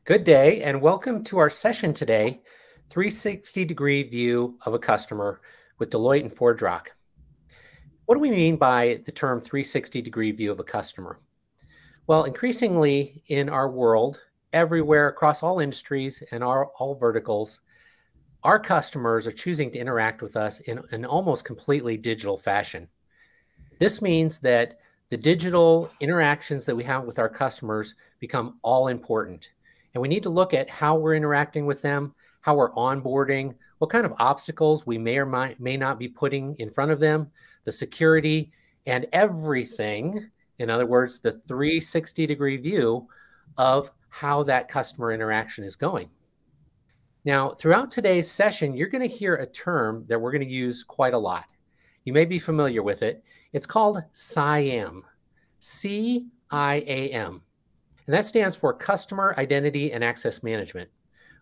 Good day and welcome to our session today, 360-degree view of a customer with Deloitte and ForgeRock. What do we mean by the term 360-degree view of a customer? Well, increasingly in our world, everywhere across all industries and all verticals, our customers are choosing to interact with us in an almost completely digital fashion. This means that the digital interactions that we have with our customers become all important. And we need to look at how we're interacting with them, how we're onboarding, what kind of obstacles we may or may not be putting in front of them, the security, and everything. In other words, the 360-degree view of how that customer interaction is going. Now, throughout today's session, you're going to hear a term that we're going to use quite a lot. You may be familiar with it. It's called CIAM, C-I-A-M. And that stands for Customer Identity and Access Management,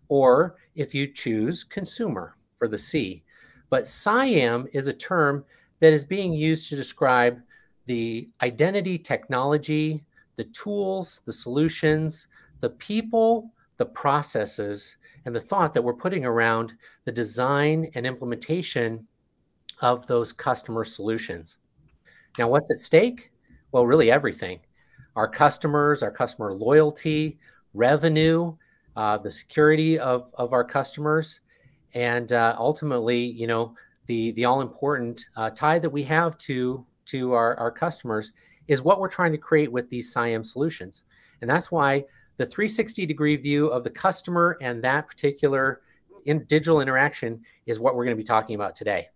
or if you choose Consumer for the C. But CIAM is a term that is being used to describe the identity technology, the tools, the solutions, the people, the processes, and the thought that we're putting around the design and implementation of those customer solutions. Now, what's at stake? Well, really everything. Our customers, our customer loyalty, revenue, the security of our customers, and ultimately, you know, the all-important tie that we have to our customers is what we're trying to create with these CIAM solutions. And that's why the 360-degree view of the customer and that particular digital interaction is what we're going to be talking about today.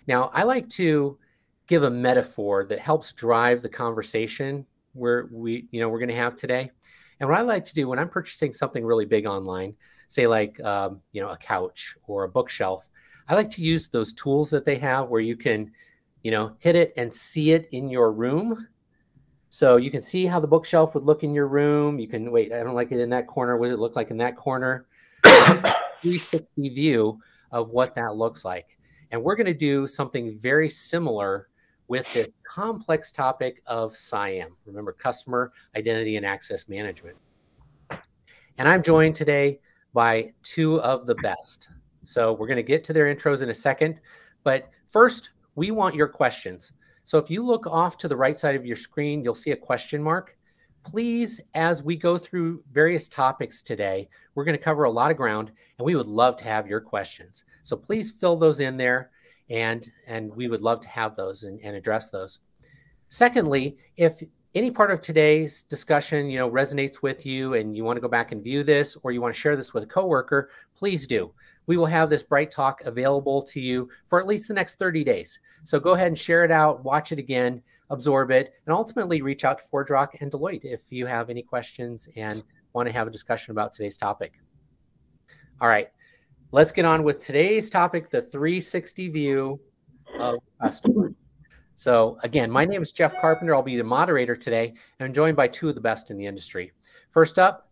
Now, I like to give a metaphor that helps drive the conversation we're going to have today. And what I like to do when I'm purchasing something really big online, say like, a couch or a bookshelf, I like to use those tools that they have where you can, hit it and see it in your room. So you can see how the bookshelf would look in your room. You can, wait, I don't like it in that corner. What does it look like in that corner? 360 view of what that looks like. And we're going to do something very similar with this complex topic of CIAM. Remember, Customer Identity and Access Management. And I'm joined today by two of the best. So we're going to get to their intros in a second. But first, we want your questions. So if you look off to the right side of your screen, you'll see a question mark. Please, as we go through various topics today, we're going to cover a lot of ground, and we would love to have your questions. So please fill those in there. And we would love to have those and address those. Secondly, if any part of today's discussion, resonates with you and you want to go back and view this, or you want to share this with a coworker, please do. We will have this Bright Talk available to you for at least the next 30 days. So go ahead and share it out, watch it again, absorb it, and ultimately reach out to ForgeRock and Deloitte if you have any questions and want to have a discussion about today's topic. All right. Let's get on with today's topic, the 360 view of customers. So again, my name is Jeff Carpenter. I'll be the moderator today, and I'm joined by two of the best in the industry. First up,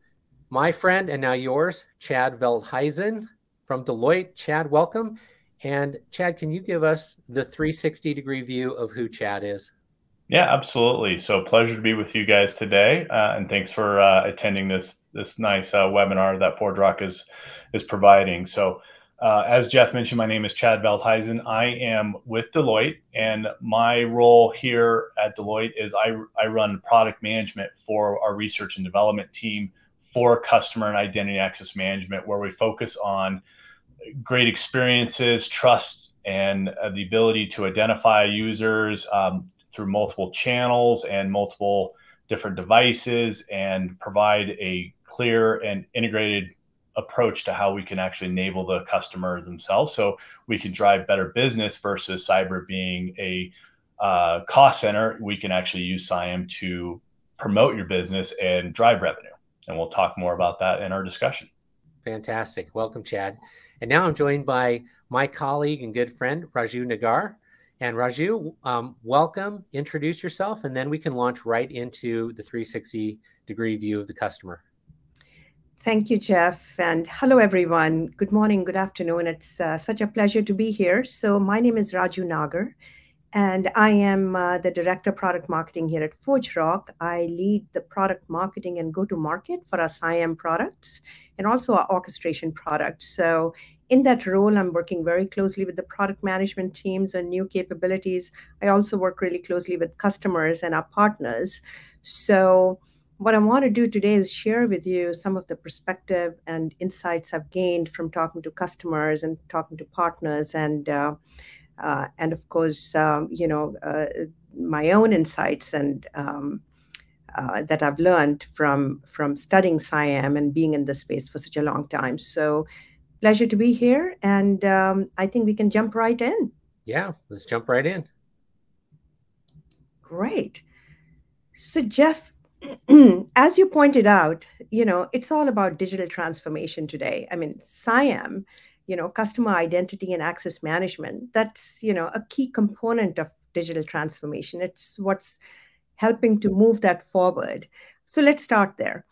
my friend and now yours, Chad Veldhuizen from Deloitte. Chad, welcome. And Chad, can you give us the 360-degree view of who Chad is? Yeah, absolutely. So pleasure to be with you guys today, and thanks for attending this nice webinar that ForgeRock is providing. So as Jeff mentioned, my name is Chad Veldhuizen. I am with Deloitte, and my role here at Deloitte is I run product management for our research and development team for customer and identity access management, where we focus on great experiences, trust, and the ability to identify users through multiple channels and multiple different devices, and provide a clear and integrated approach to how we can actually enable the customers themselves so we can drive better business versus cyber being a cost center. We can actually use CIAM to promote your business and drive revenue. And we'll talk more about that in our discussion. Fantastic. Welcome, Chad. And now I'm joined by my colleague and good friend, Raju Nagar. And Raju, welcome, introduce yourself, and then we can launch right into the 360-degree view of the customer. Thank you, Jeff. And hello, everyone. Good morning, good afternoon. It's such a pleasure to be here. So my name is Raju Nagar, and I am the Director of Product Marketing here at ForgeRock. I lead the product marketing and go-to-market for our CIAM products and also our orchestration products. So in that role, I'm working very closely with the product management teams and new capabilities. I also work really closely with customers and our partners. So what I want to do today is share with you some of the perspective and insights I've gained from talking to customers and talking to partners, and of course, my own insights and that I've learned from studying CIAM and being in this space for such a long time. So pleasure to be here, and I think we can jump right in. Yeah, let's jump right in. Great. So Jeff, as you pointed out, it's all about digital transformation today. I mean, CIAM, customer identity and access management, that's, a key component of digital transformation. It's what's helping to move that forward. So let's start there.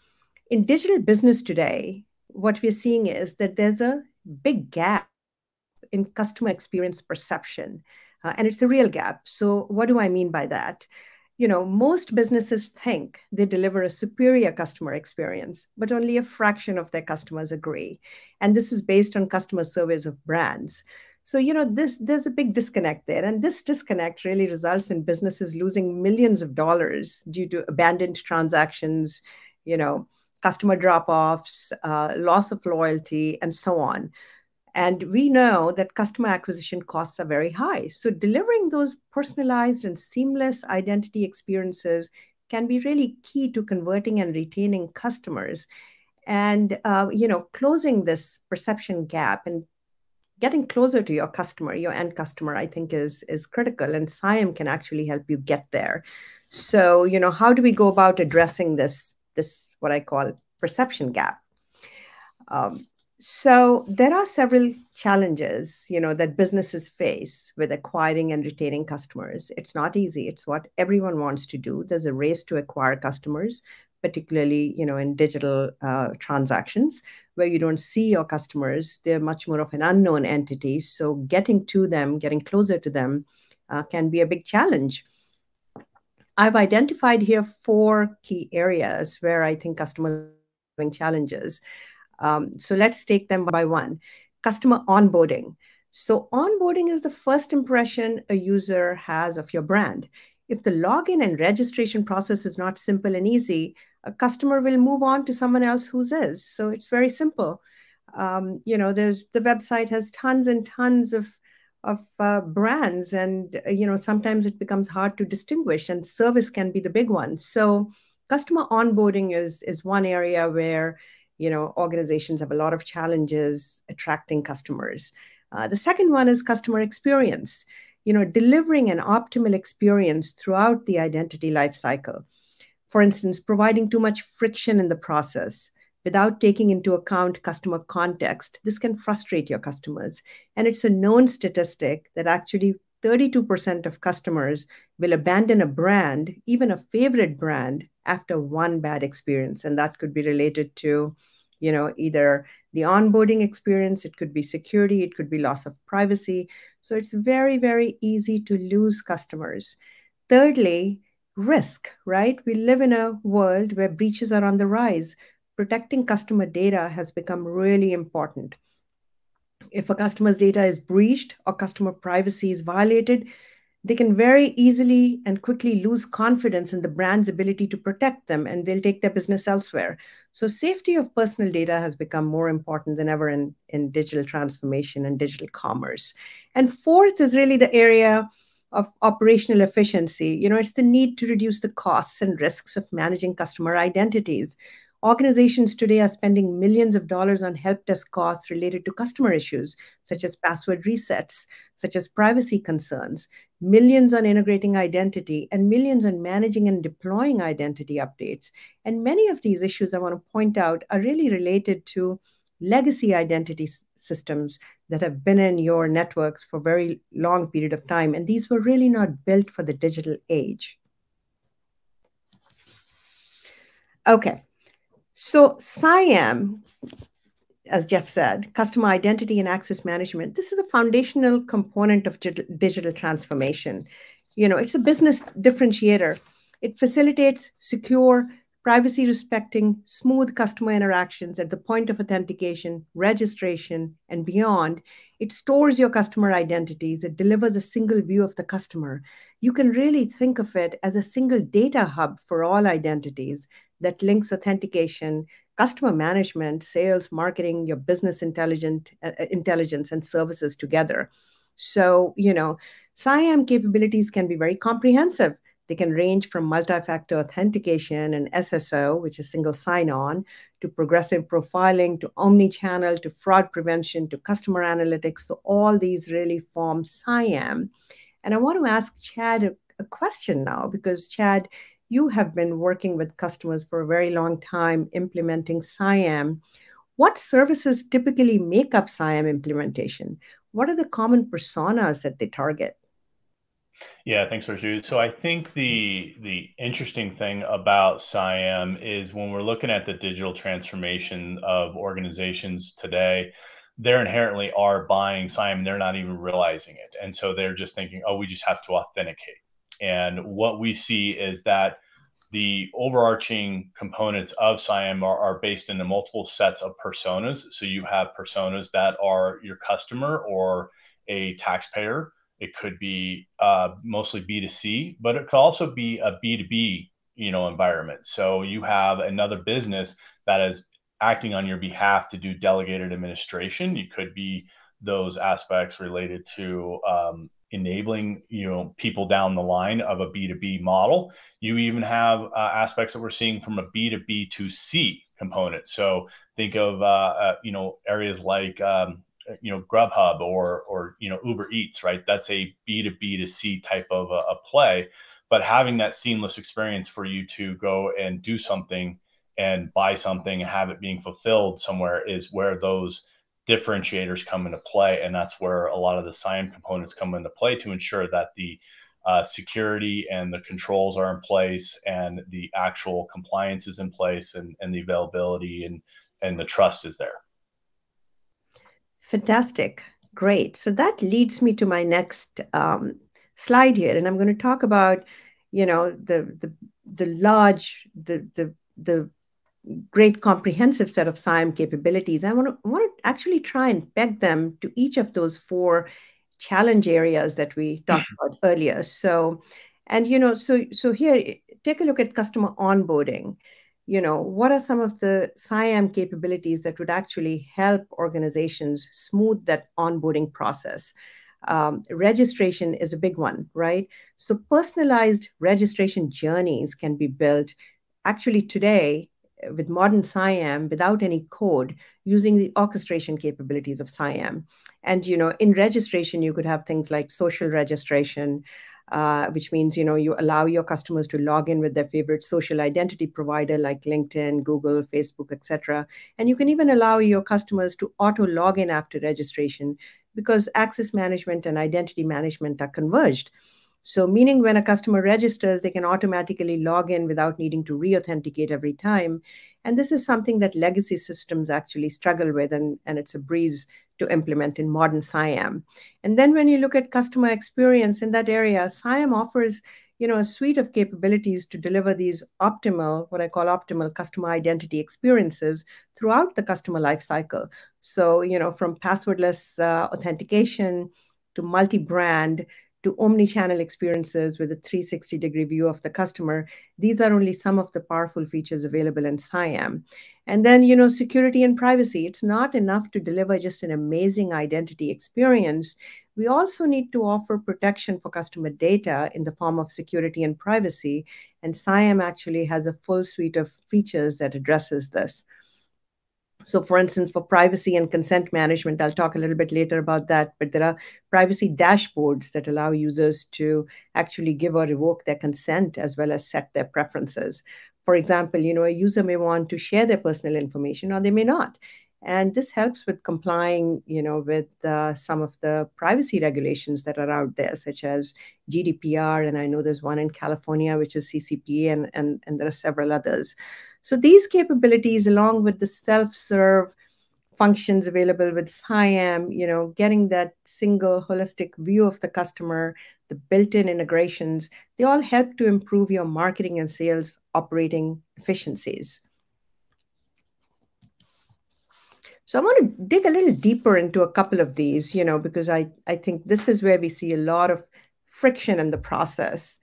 In digital business today, what we're seeing is that there's a big gap in customer experience perception, and it's a real gap. So what do I mean by that? Most businesses think they deliver a superior customer experience, but only a fraction of their customers agree. And this is based on customer surveys of brands. So, there's a big disconnect there. And this disconnect really results in businesses losing millions of dollars due to abandoned transactions, customer drop-offs, loss of loyalty, and so on. And we know that customer acquisition costs are very high. So delivering those personalized and seamless identity experiences can be really key to converting and retaining customers. And, closing this perception gap and getting closer to your customer, your end customer, I think is critical. And CIAM can actually help you get there. So, how do we go about addressing this what I call perception gap? So there are several challenges, that businesses face with acquiring and retaining customers. It's not easy. It's what everyone wants to do. There's a race to acquire customers, particularly, in digital transactions where you don't see your customers. They're much more of an unknown entity. So getting to them, getting closer to them can be a big challenge. I've identified here 4 key areas where I think customers are having challenges. So let's take them one by one. Customer onboarding. So onboarding is the first impression a user has of your brand. If the login and registration process is not simple and easy, a customer will move on to someone else whose is. So it's very simple. The website has tons and tons of brands, and sometimes it becomes hard to distinguish, and service can be the big one. So customer onboarding is one area where organizations have a lot of challenges attracting customers. The second one is customer experience, delivering an optimal experience throughout the identity lifecycle. For instance, providing too much friction in the process without taking into account customer context. This can frustrate your customers. And it's a known statistic that actually 32% of customers will abandon a brand, even a favorite brand, after one bad experience. And that could be related to, either the onboarding experience, it could be security, it could be loss of privacy. So it's very, very easy to lose customers. Thirdly, risk, right? We live in a world where breaches are on the rise. Protecting customer data has become really important. If a customer's data is breached or customer privacy is violated, they can very easily and quickly lose confidence in the brand's ability to protect them, and they'll take their business elsewhere. So safety of personal data has become more important than ever in digital transformation and digital commerce. And fourth is really the area of operational efficiency. It's the need to reduce the costs and risks of managing customer identities. Organizations today are spending millions of dollars on help desk costs related to customer issues, such as password resets, such as privacy concerns, millions on integrating identity, and millions on managing and deploying identity updates. And many of these issues I want to point out are really related to legacy identity systems that have been in your networks for a very long period of time. And these were really not built for the digital age. Okay. So CIAM as Jeff said, customer identity and access management, this is a foundational component of digital transformation. It's a business differentiator. It facilitates secure, privacy-respecting, smooth customer interactions at the point of authentication, registration, and beyond. It stores your customer identities. It delivers a single view of the customer. You can really think of it as a single data hub for all identities that links authentication, customer management, sales, marketing, your business intelligence, and services together. So, CIAM capabilities can be very comprehensive. They can range from multi-factor authentication and SSO, which is single sign-on, to progressive profiling, to omnichannel, to fraud prevention, to customer analytics. So all these really form CIAM. And I want to ask Chad a question now, because Chad, you have been working with customers for a very long time implementing CIAM. What services typically make up CIAM implementation? What are the common personas that they target? Yeah, thanks, Raju. So I think the interesting thing about CIAM is when we're looking at the digital transformation of organizations today, they're inherently are buying CIAM, they're not even realizing it. And so they're just thinking, oh, we just have to authenticate. And what we see is that the overarching components of CIAM are based into multiple sets of personas. So you have personas that are your customer or a taxpayer. It could be mostly B2C, but it could also be a B2B, environment. So you have another business that is acting on your behalf to do delegated administration. You could be those aspects related to enabling people down the line of a B2B model. You even have aspects that we're seeing from a B2B2C component. So think of areas like Grubhub or Uber Eats, right? That's a B2B2C type of a play, but having that seamless experience for you to go and do something and buy something and have it being fulfilled somewhere is where those differentiators come into play. And that's where a lot of the CIAM components come into play to ensure that the security and the controls are in place and the actual compliance is in place and the availability and the trust is there. Fantastic. Great. So that leads me to my next slide here. And I'm going to talk about, the great comprehensive set of CIAM capabilities. I want to actually try and peg them to each of those 4 challenge areas that we talked about earlier. So here, take a look at customer onboarding. What are some of the CIAM capabilities that would actually help organizations smooth that onboarding process? Registration is a big one, right? So personalized registration journeys can be built actually today with modern CIAM without any code using the orchestration capabilities of CIAM. And, in registration, you could have things like social registration, which means, you allow your customers to log in with their favorite social identity provider like LinkedIn, Google, Facebook, etc. And you can even allow your customers to auto log in after registration because access management and identity management are converged. So meaning when a customer registers, they can automatically log in without needing to re-authenticate every time. And this is something that legacy systems actually struggle with, and it's a breeze to implement in modern CIAM. And then when you look at customer experience in that area, CIAM offers a suite of capabilities to deliver these what I call optimal customer identity experiences throughout the customer lifecycle. So, from passwordless authentication to multi-brand, to omnichannel experiences with a 360-degree view of the customer. These are only some of the powerful features available in CIAM. And then, security and privacy. It's not enough to deliver just an amazing identity experience. We also need to offer protection for customer data in the form of security and privacy. And CIAM actually has a full suite of features that addresses this. So for instance, for privacy and consent management, I'll talk a little bit later about that, but there are privacy dashboards that allow users to actually give or revoke their consent as well as set their preferences. For example, a user may want to share their personal information or they may not. And this helps with complying, with some of the privacy regulations that are out there, such as GDPR. And I know there's one in California, which is CCPA, and there are several others. So these capabilities, along with the self-serve functions available with CIAM, getting that single holistic view of the customer, the built-in integrations, they all help to improve your marketing and sales operating efficiencies. So I want to dig a little deeper into a couple of these, because I think this is where we see a lot of friction in the process.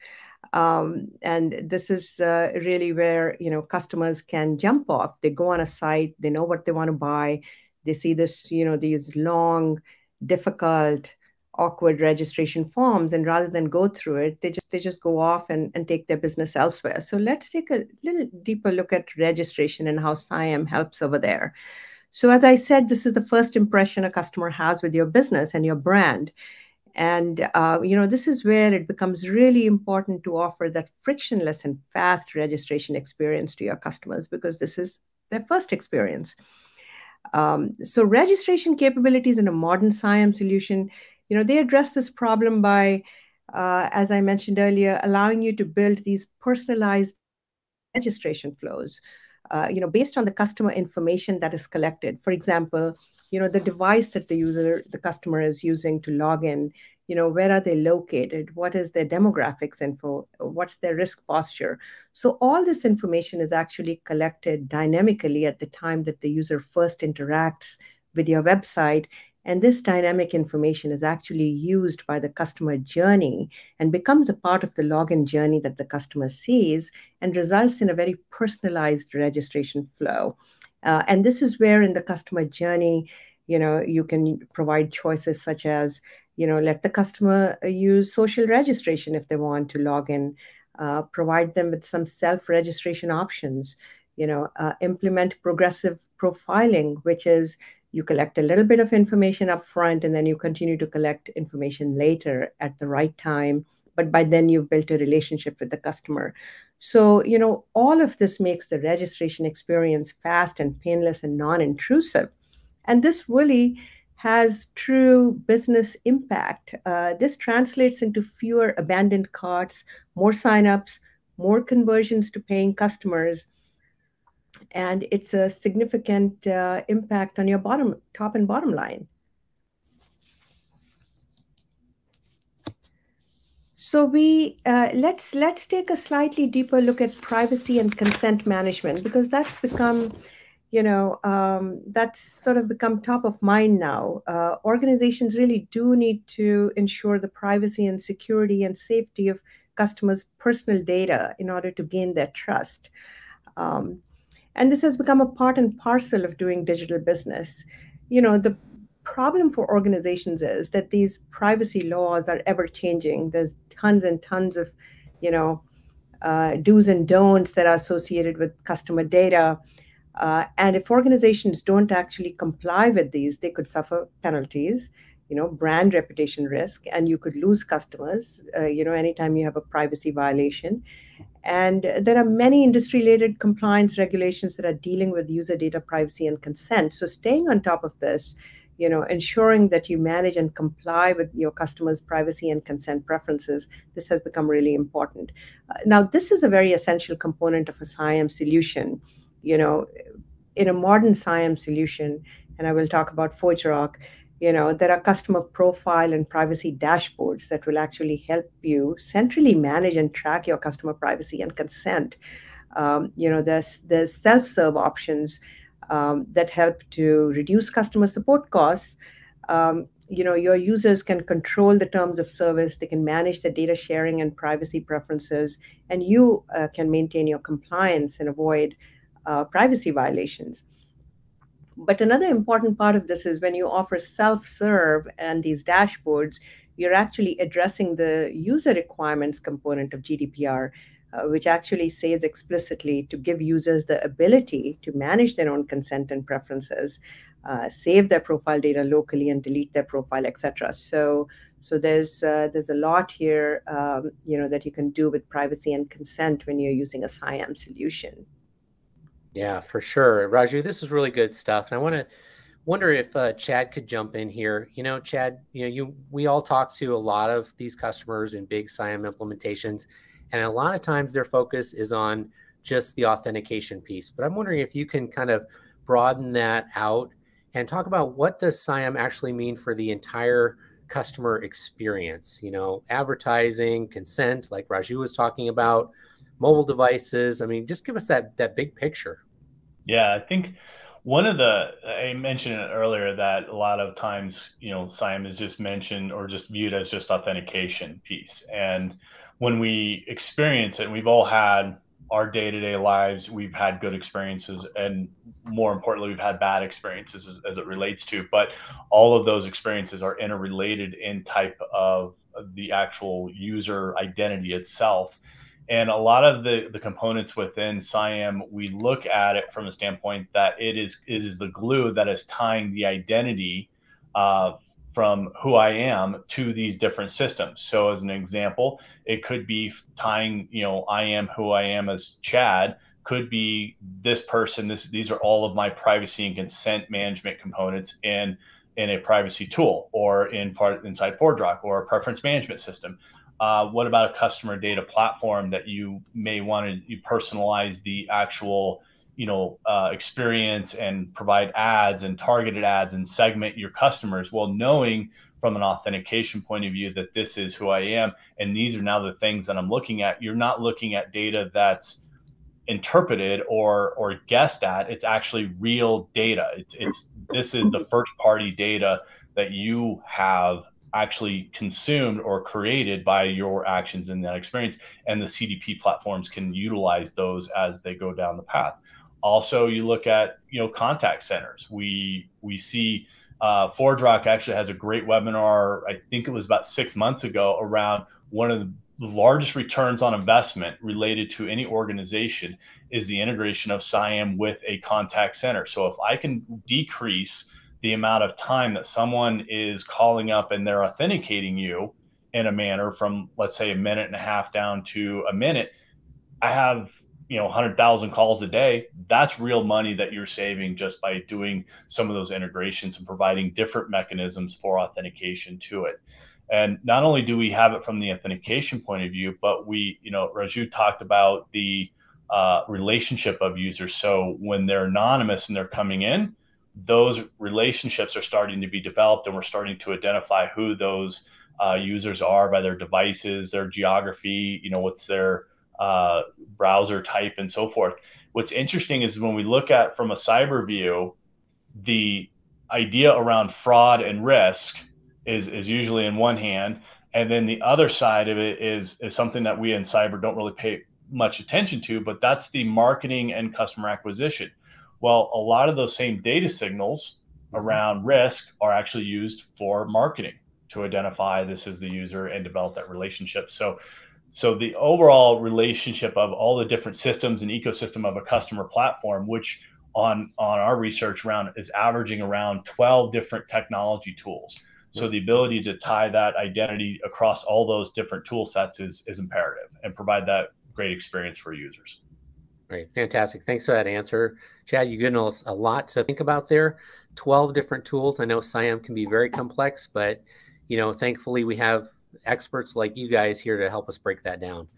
And this is really where, customers can jump off. They go on a site, they know what they want to buy. They see this, these long, difficult, awkward registration forms. And rather than go through it, they just go off and take their business elsewhere. So let's take a little deeper look at registration and how CIAM helps over there. So as I said, this is the first impression a customer has with your business and your brand. And, this is where it becomes really important to offer that frictionless and fast registration experience to your customers, because this is their first experience. So registration capabilities in a modern CIAM solution, they address this problem by, as I mentioned earlier, allowing you to build these personalized registration flows, based on the customer information that is collected. For example, the device that the customer is using to log in, where are they located? What is their demographics info? What's their risk posture? So all this information is actually collected dynamically at the time that the user first interacts with your website. And this dynamic information is actually used by the customer journey and becomes a part of the login journey that the customer sees and results in a very personalized registration flow. And this is where in the customer journey, you can provide choices such as, let the customer use social registration if they want to log in, provide them with some self-registration options, implement progressive profiling, which is you collect a little bit of information up front and then you continue to collect information later at the right time. But by then you've built a relationship with the customer. So, all of this makes the registration experience fast and painless and non-intrusive. And this really has true business impact. This translates into fewer abandoned carts, more signups, more conversions to paying customers. And it's a significant impact on your top and bottom line. So let's take a slightly deeper look at privacy and consent management, because that's become, that's sort of become top of mind now. Organizations really do need to ensure the privacy and security and safety of customers' personal data in order to gain their trust. And this has become a part and parcel of doing digital business. The problem for organizations is that these privacy laws are ever changing. There's tons and tons of, do's and don'ts that are associated with customer data. And if organizations don't actually comply with these, they could suffer penalties, brand reputation risk, and you could lose customers, anytime you have a privacy violation. And there are many industry-related compliance regulations that are dealing with user data privacy and consent. So staying on top of this, ensuring that you manage and comply with your customers' privacy and consent preferences, this has become really important. Now, this is a very essential component of a CIAM solution. In a modern CIAM solution, and I will talk about ForgeRock, there are customer profile and privacy dashboards that will actually help you centrally manage and track your customer privacy and consent. There's self-serve options that help to reduce customer support costs. Your users can control the terms of service, they can manage the data sharing and privacy preferences, and you can maintain your compliance and avoid privacy violations. But another important part of this is when you offer self-serve and these dashboards, you're actually addressing the user requirements component of GDPR, which actually says explicitly to give users the ability to manage their own consent and preferences, save their profile data locally and delete their profile, etc. So there's a lot here, that you can do with privacy and consent when you're using a CIAM solution. Yeah, for sure. Raju, this is really good stuff. And I wonder if Chad could jump in here. Chad, we all talk to a lot of these customers in big CIAM implementations, and a lot of times their focus is on just the authentication piece. But I'm wondering if you can kind of broaden that out and talk about what does CIAM actually mean for the entire customer experience. You know, advertising, consent, like Raju was talking about, mobile devices. I mean, just give us that big picture. Yeah, I think I mentioned it earlier that a lot of times, CIAM is just mentioned or just viewed as just authentication piece. And when we experience it, we've all had our day-to-day lives, we've had good experiences, and more importantly, we've had bad experiences as it relates to, but all of those experiences are interrelated in type of the actual user identity itself. And a lot of the components within CIAM, we look at it from a standpoint that it is the glue that is tying the identity uh, from who I am to these different systems. So as an example, it could be tying, I am who I am as Chad, could be this person. These are all of my privacy and consent management components in a privacy tool or inside ForgeRock or a preference management system. What about a customer data platform that you may want to personalize the actual, experience and provide ads and targeted ads and segment your customers? Well, knowing from an authentication point of view that this is who I am, and these are now the things that I'm looking at. You're not looking at data that's interpreted or guessed at. It's actually real data. This is the first party data that you have actually consumed or created by your actions in that experience, and the CDP platforms can utilize those as they go down the path. Also, you look at contact centers. We see ForgeRock actually has a great webinar. I think it was about 6 months ago around one of the largest returns on investment related to any organization is the integration of CIAM with a contact center. So if I can decrease the amount of time that someone is calling up and they're authenticating you in a manner from, let's say, a minute and a half down to a minute, I have 100,000 calls a day. That's real money that you're saving just by doing some of those integrations and providing different mechanisms for authentication to it. And not only do we have it from the authentication point of view, but Raju talked about the relationship of users. So when they're anonymous and they're coming in, those relationships are starting to be developed, and we're starting to identify who those users are by their devices, their geography, what's their browser type, and so forth. What's interesting is when we look at from a cyber view, the idea around fraud and risk is usually in one hand, and then the other side of it is something that we in cyber don't really pay much attention to, but that's the marketing and customer acquisition. Well, a lot of those same data signals around risk are actually used for marketing to identify this as the user and develop that relationship. So the overall relationship of all the different systems and ecosystem of a customer platform, which on our research round is averaging around 12 different technology tools. So the ability to tie that identity across all those different tool sets is imperative and provide that great experience for users. Great, fantastic. Thanks for that answer. Chad, you've given us a lot to think about there. 12 different tools. I know CIAM can be very complex, but thankfully we have experts like you guys here to help us break that down.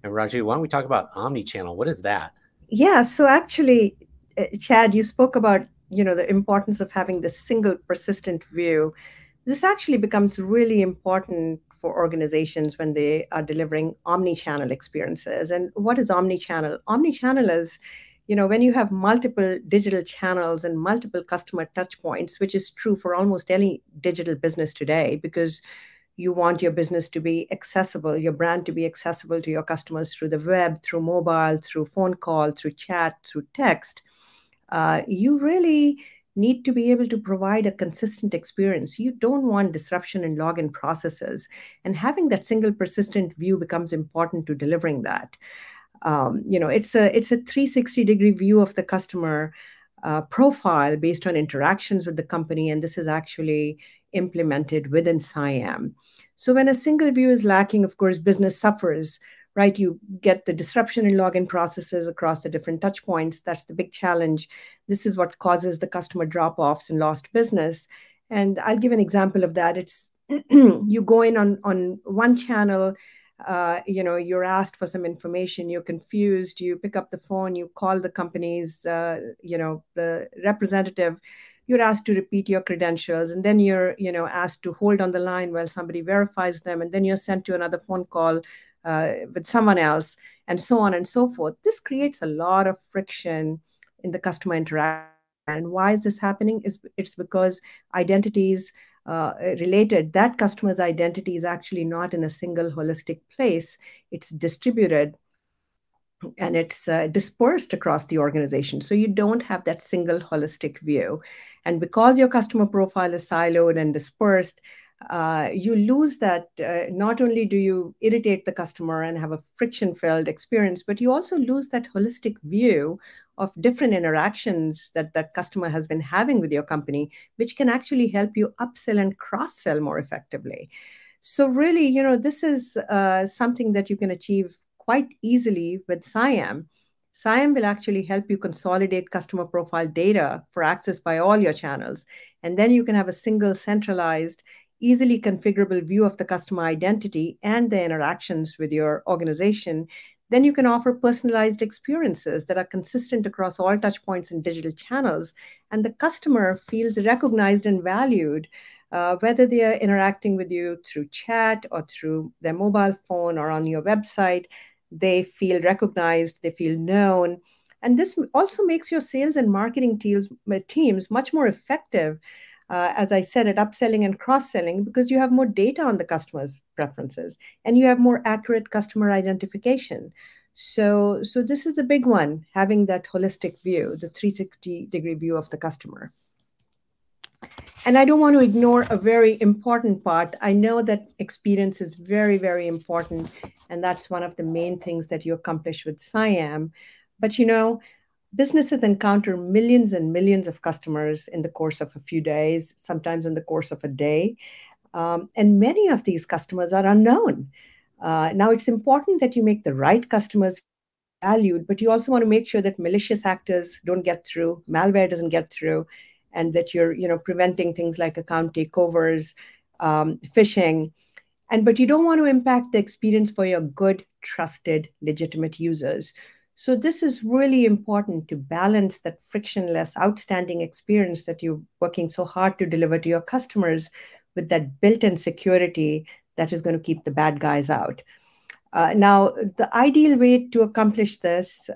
And Raju, why don't we talk about Omnichannel? What is that? Yeah, so actually, Chad, you spoke about the importance of having this single persistent view. This actually becomes really important for organizations when they are delivering omni-channel experiences. And what is omni-channel? Omni-channel is, when you have multiple digital channels and multiple customer touch points, which is true for almost any digital business today, because you want your business to be accessible, your brand to be accessible to your customers through the web, through mobile, through phone call, through chat, through text. You really need to be able to provide a consistent experience. You don't want disruption in login processes. And having that single persistent view becomes important to delivering that. It's a 360-degree view of the customer profile based on interactions with the company. And this is actually implemented within CIAM. So when a single view is lacking, of course, business suffers, right? You get the disruption in login processes across the different touch points. That's the big challenge. This is what causes the customer drop-offs and lost business. And I'll give an example of that. It's you go in on one channel, you're asked for some information, you're confused, you pick up the phone, you call the company's, the representative. you're asked to repeat your credentials, and then you're asked to hold on the line while somebody verifies them, and then you're sent to another phone call with someone else, and so on and so forth. This creates a lot of friction in the customer interaction. And why is this happening? It's because identities related, that customer's identity is actually not in a single holistic place. It's distributed and it's dispersed across the organization. So you don't have that single holistic view. And because your customer profile is siloed and dispersed, you lose that. Not only do you irritate the customer and have a friction-filled experience, but you also lose that holistic view of different interactions that that customer has been having with your company, which can actually help you upsell and cross-sell more effectively. So really, this is something that you can achieve quite easily with CIAM. CIAM will actually help you consolidate customer profile data for access by all your channels. And then you can have a single centralized, easily configurable view of the customer identity and the interactions with your organization. Then you can offer personalized experiences that are consistent across all touch points and digital channels. And the customer feels recognized and valued, whether they are interacting with you through chat or through their mobile phone or on your website. They feel recognized, they feel known. And this also makes your sales and marketing teams much more effective, as I said, at upselling and cross-selling, because you have more data on the customer's preferences and you have more accurate customer identification. So this is a big one, having that holistic view, the 360-degree view of the customer. And I don't want to ignore a very important part. I know that experience is very, very important, and that's one of the main things that you accomplish with CIAM. But businesses encounter millions and millions of customers in the course of a few days, sometimes in the course of a day. And many of these customers are unknown. Now, it's important that you make the right customers valued, but you also want to make sure that malicious actors don't get through, malware doesn't get through, and that you're preventing things like account takeovers, phishing. But you don't want to impact the experience for your good, trusted, legitimate users. So this is really important to balance that frictionless, outstanding experience that you're working so hard to deliver to your customers with that built-in security that is going to keep the bad guys out. Now, the ideal way to accomplish this,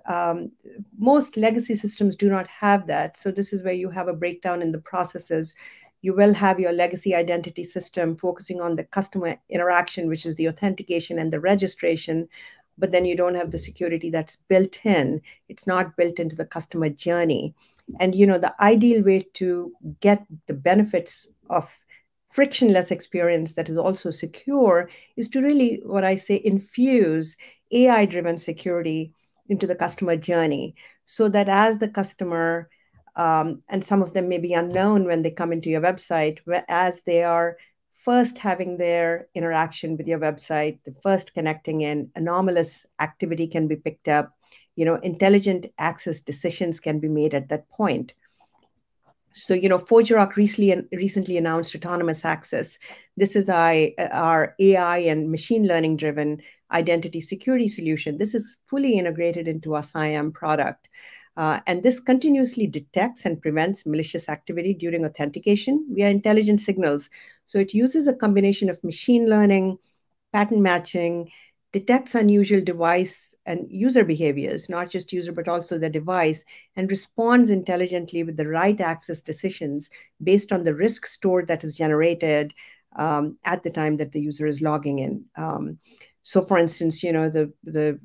most legacy systems do not have that. So this is where you have a breakdown in the processes. You will have your legacy identity system focusing on the customer interaction, which is the authentication and the registration, but then you don't have the security that's built in. It's not built into the customer journey. And the ideal way to get the benefits of frictionless experience that is also secure is to really, what I say, infuse AI-driven security into the customer journey, so that as the customer, and some of them may be unknown when they come into your website, as they are first having their interaction with your website, the first connecting in, anomalous activity can be picked up, intelligent access decisions can be made at that point. So, ForgeRock recently announced autonomous access. This is our AI and machine learning driven identity security solution. This is fully integrated into our CIAM product. And this continuously detects and prevents malicious activity during authentication via intelligent signals. So it uses a combination of machine learning, pattern matching, detects unusual device and user behaviors, not just user, but also the device, and responds intelligently with the right access decisions based on the risk stored that is generated at the time that the user is logging in. So for instance, the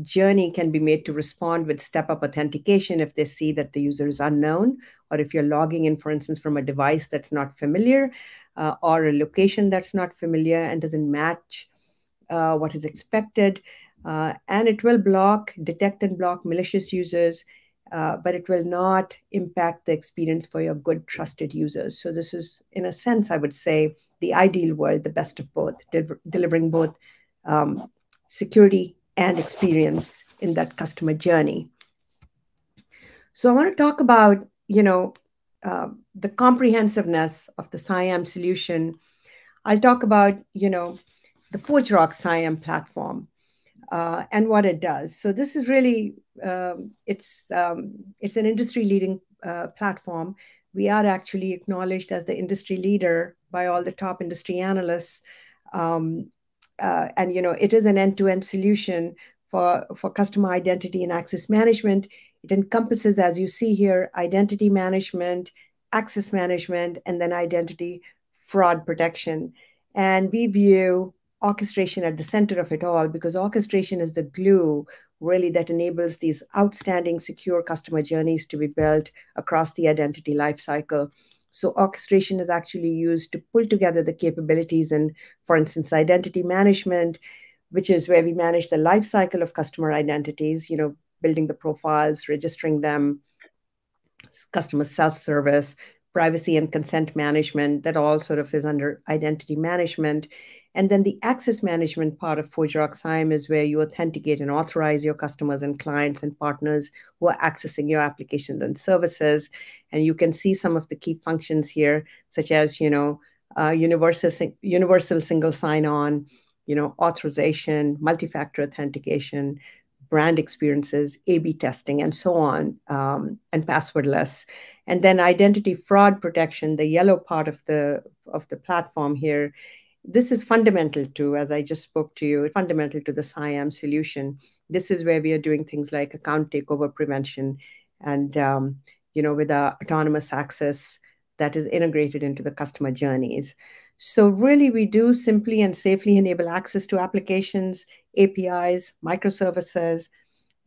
journey can be made to respond with step-up authentication if they see that the user is unknown, or if you're logging in, for instance, from a device that's not familiar, or a location that's not familiar and doesn't match what is expected. And it will detect and block malicious users, but it will not impact the experience for your good, trusted users. So this is, in a sense, I would say, the ideal world, the best of both, delivering both security and experience in that customer journey. So I want to talk about, the comprehensiveness of the CIAM solution. I'll talk about, the ForgeRock CIAM platform and what it does. So this is really, it's an industry-leading platform We are actually acknowledged as the industry leader by all the top industry analysts. And it is an end-to-end solution for customer identity and access management. It encompasses, as you see here, identity management, access management, and then identity fraud protection. And we view orchestration at the center of it all, because orchestration is the glue really that enables these outstanding secure customer journeys to be built across the identity lifecycle. So orchestration is actually used to pull together the capabilities in, for instance, identity management, which is where we manage the life cycle of customer identities, building the profiles, registering them, customer self-service, privacy and consent management. That all sort of is under identity management. And then the access management part of ForgeRock CIAM is where you authenticate and authorize your customers and clients and partners who are accessing your applications and services. And you can see some of the key functions here, such as, universal single sign-on, authorization, multi-factor authentication, brand experiences, A/B testing, and so on, and passwordless. And then identity fraud protection, the yellow part of the platform here. This is fundamental to, as I just spoke to you, fundamental to the CIAM solution. This is where we are doing things like account takeover prevention and, with our autonomous access that is integrated into the customer journeys. So really, we do simply and safely enable access to applications, APIs, microservices.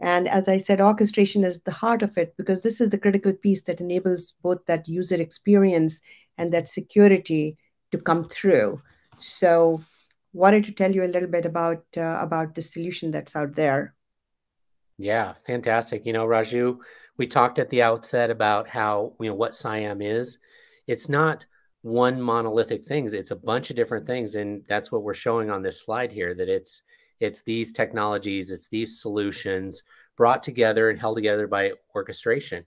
And as I said, orchestration is the heart of it, because this is the critical piece that enables both that user experience and that security to come through. So wanted to tell you a little bit about the solution that's out there. Yeah, fantastic. Raju, we talked at the outset about how, what CIAM is. It's not one monolithic thing. It's a bunch of different things. And that's what we're showing on this slide here, that it's these technologies, it's these solutions brought together and held together by orchestration.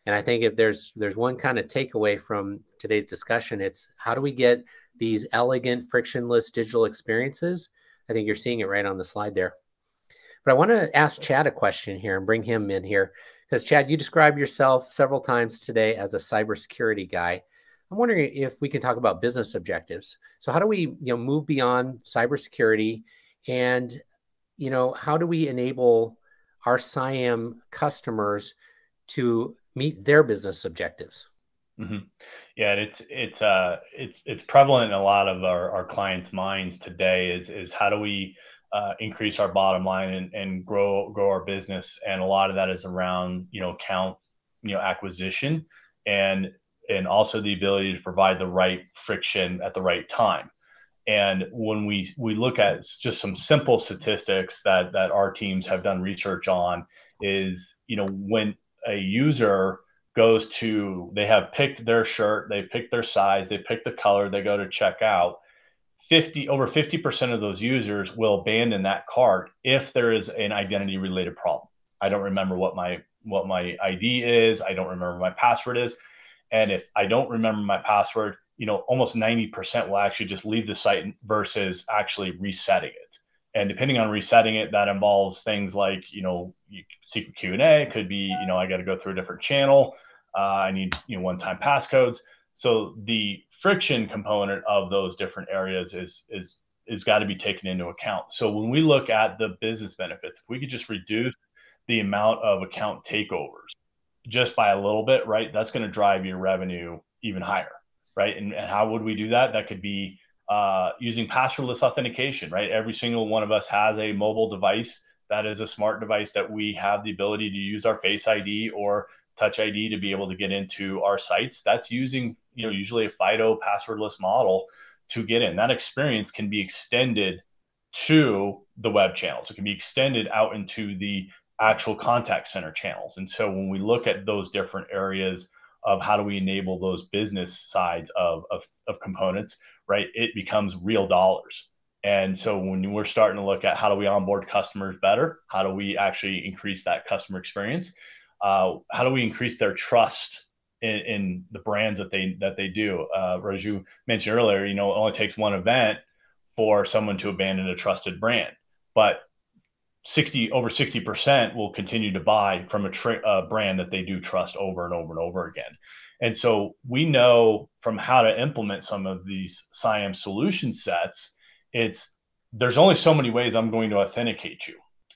And I think if there's one kind of takeaway from today's discussion, it's how do we get these elegant, frictionless digital experiences? I think you're seeing it right on the slide there. But I want to ask Chad a question here and bring him in here, because Chad, you described yourself several times today as a cybersecurity guy. I'm wondering if we can talk about business objectives. So how do we, move beyond cybersecurity, and, how do we enable our CIAM customers to meet their business objectives? Mm-hmm. Yeah, it's prevalent in a lot of our clients' minds today. Is how do we increase our bottom line and grow our business? And a lot of that is around account acquisition and also the ability to provide the right friction at the right time. And when we look at just some simple statistics that our teams have done research on, is when a user goes to, they have picked their shirt, they picked their size, they picked the color, they go to check out, over 50% of those users will abandon that cart if there is an identity related problem. I don't remember what my ID is. I don't remember my password is. And if I don't remember my password, almost 90% will actually just leave the site versus actually resetting it. And depending on resetting it, that involves things like, secret Q&A. It could be, I got to go through a different channel. I need, one-time passcodes. So the friction component of those different areas is got to be taken into account. So when we look at the business benefits, if we could just reduce the amount of account takeovers just by a little bit, right, that's going to drive your revenue even higher, right? And how would we do that? That could be using passwordless authentication, right? Every single one of us has a mobile device that is a smart device that we have the ability to use our Face ID or Touch ID to be able to get into our sites. That's using, usually a FIDO passwordless model to get in. That experience can be extended to the web channels. It can be extended out into the actual contact center channels. And so when we look at those different areas of how do we enable those business sides of components, right, it becomes real dollars. And so when we're starting to look at how do we onboard customers better, how do we actually increase that customer experience, how do we increase their trust in the brands that they do? Raju mentioned earlier, it only takes one event for someone to abandon a trusted brand, but over 60% will continue to buy from a brand that they do trust over and over and over again. And so we know from how to implement some of these CIAM solution sets, there's only so many ways I'm going to authenticate you.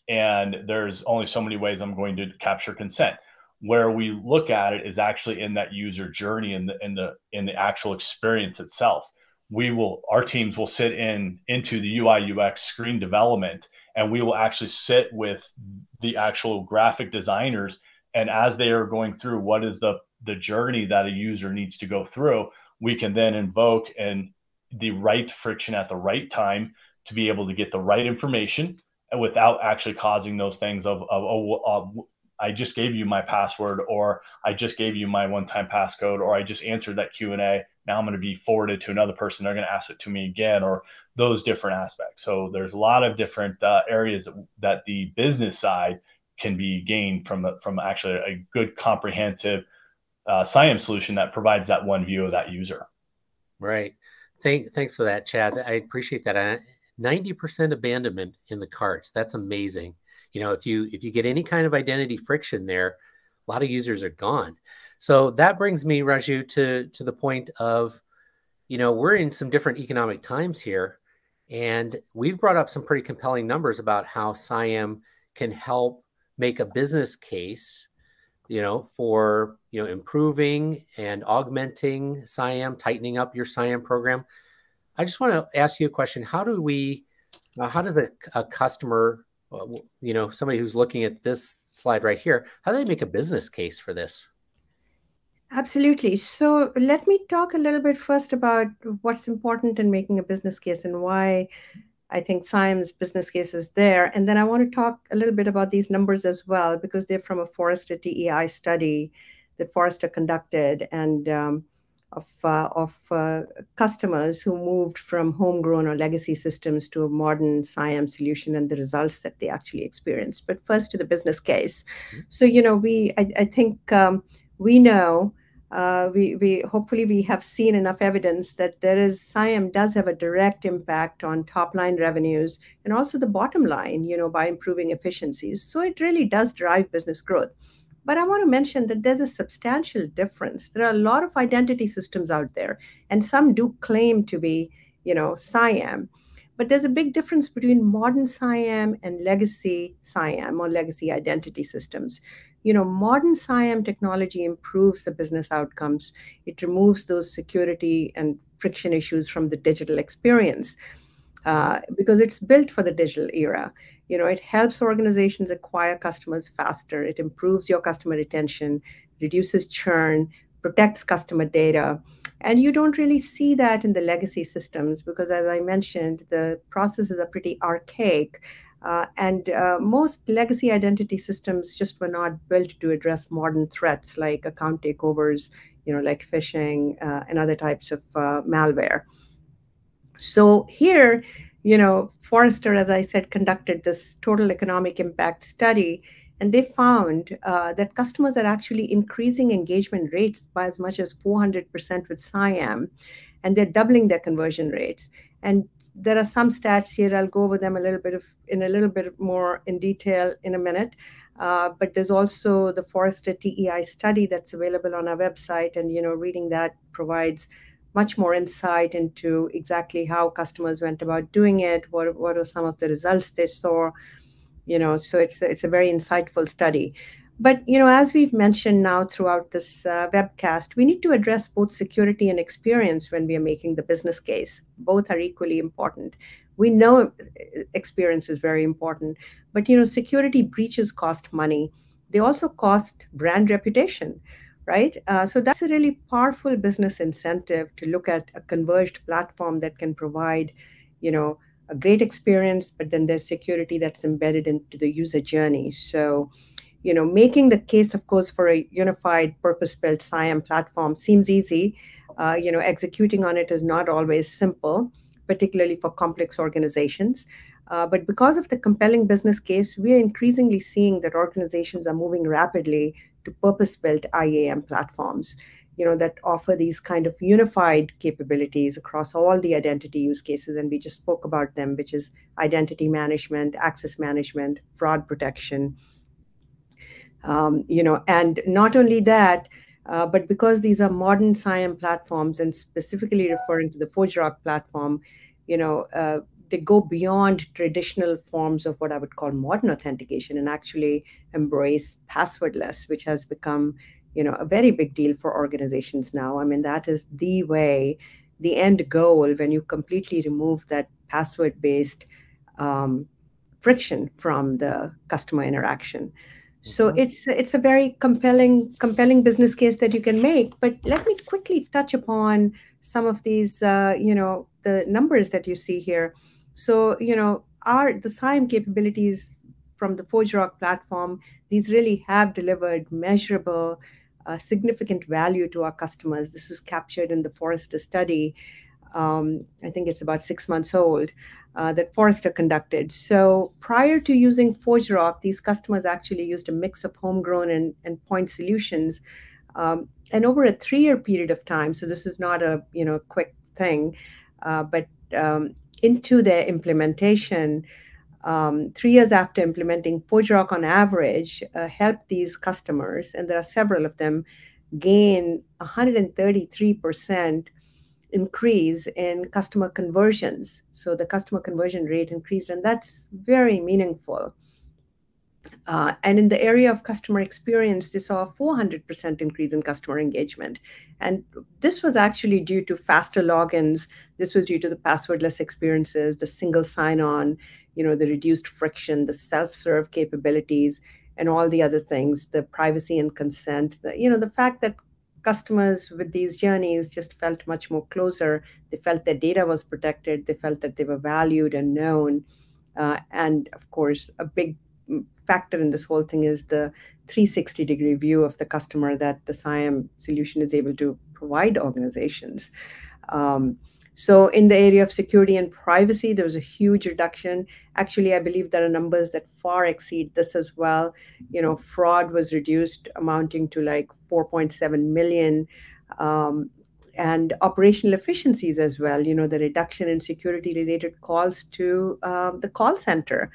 And there's only so many ways I'm going to capture consent. Where we look at it is actually in that user journey, in the actual experience itself. Our teams will sit into the UI UX screen development, and we will actually sit with the actual graphic designers. And as they are going through what is the journey that a user needs to go through, we can then invoke the right friction at the right time to be able to get the right information without actually causing those things of I just gave you my password, or I just gave you my one-time passcode, or I just answered that Q&A. Now I'm going to be forwarded to another person. They're going to ask it to me again, or those different aspects. So there's a lot of different areas that the business side can be gained from actually a good comprehensive CIAM solution that provides that one view of that user. Right. Thanks for that, Chad. I appreciate that. 90% abandonment in the carts. That's amazing. If you get any kind of identity friction there, a lot of users are gone. So that brings me, Raju, to the point of, we're in some different economic times here, and we've brought up some pretty compelling numbers about how CIAM can help make a business case, for, improving and augmenting CIAM, tightening up your CIAM program. I just want to ask you a question. How does a customer, somebody who's looking at this slide right here, how do they make a business case for this? Absolutely. So let me talk a little bit first about what's important in making a business case and why I think CIAM's business case is there. And then I want to talk a little bit about these numbers as well, because they're from a Forrester DEI study that Forrester conducted, and of customers who moved from homegrown or legacy systems to a modern CIAM solution and the results that they actually experienced. But first to the business case. So, I think we know, we hopefully we have seen enough evidence that CIAM does have a direct impact on top line revenues and also the bottom line, by improving efficiencies. So it really does drive business growth. But I want to mention that there's a substantial difference. There are a lot of identity systems out there, and some do claim to be, CIAM. But there's a big difference between modern CIAM and legacy CIAM, or legacy identity systems. Modern CIAM technology improves the business outcomes. It removes those security and friction issues from the digital experience because it's built for the digital era. It helps organizations acquire customers faster. It improves your customer retention, reduces churn, protects customer data. And you don't really see that in the legacy systems because, as I mentioned, the processes are pretty archaic. And most legacy identity systems just were not built to address modern threats like account takeovers, like phishing and other types of malware. So here, Forrester, as I said, conducted this total economic impact study, and they found that customers are actually increasing engagement rates by as much as 400% with CIAM, and they're doubling their conversion rates. And there are some stats here. I'll go over them in a little bit more in detail in a minute. But there's also the Forrester DEI study that's available on our website, and reading that provides much more insight into exactly how customers went about doing it. What are some of the results they saw? So it's a very insightful study. But, as we've mentioned now throughout this webcast, we need to address both security and experience when we are making the business case. Both are equally important. We know experience is very important, but, security breaches cost money. They also cost brand reputation, right? So that's a really powerful business incentive to look at a converged platform that can provide, a great experience, but then there's security that's embedded into the user journey. So, making the case, of course, for a unified purpose-built CIAM platform seems easy. Executing on it is not always simple, particularly for complex organizations. But because of the compelling business case, we are increasingly seeing that organizations are moving rapidly to purpose-built IAM platforms, that offer these kind of unified capabilities across all the identity use cases. And we just spoke about them, which is identity management, access management, fraud protection. And not only that, But because these are modern CIAM platforms, and specifically referring to the ForgeRock platform, they go beyond traditional forms of what I would call modern authentication and actually embrace passwordless, which has become, a very big deal for organizations now. I mean, that is the way, the end goal, when you completely remove that password-based friction from the customer interaction. So it's a very compelling business case that you can make. But let me quickly touch upon some of these, the numbers that you see here. So, the CIAM capabilities from the ForgeRock platform, these really have delivered measurable, significant value to our customers. This was captured in the Forrester study. I think it's about 6 months old, that Forrester conducted. So prior to using ForgeRock, these customers actually used a mix of homegrown and point solutions. And over a 3-year period of time, so this is not a quick thing, but into their implementation, 3 years after implementing, ForgeRock on average helped these customers, and there are several of them, gain 133% increase in customer conversions. So the customer conversion rate increased, and that's very meaningful. And in the area of customer experience, they saw a 400% increase in customer engagement. And this was actually due to faster logins. This was due to the passwordless experiences, the single sign-on, the reduced friction, the self-serve capabilities, and all the other things, the privacy and consent, the fact that customers with these journeys just felt much more closer. They felt their data was protected. They felt that they were valued and known. And of course, a big factor in this whole thing is the 360-degree view of the customer that the CIAM solution is able to provide organizations. So in the area of security and privacy, there was a huge reduction. Actually, I believe there are numbers that far exceed this as well. Fraud was reduced, amounting to like 4.7 million. And operational efficiencies as well, the reduction in security-related calls to the call center.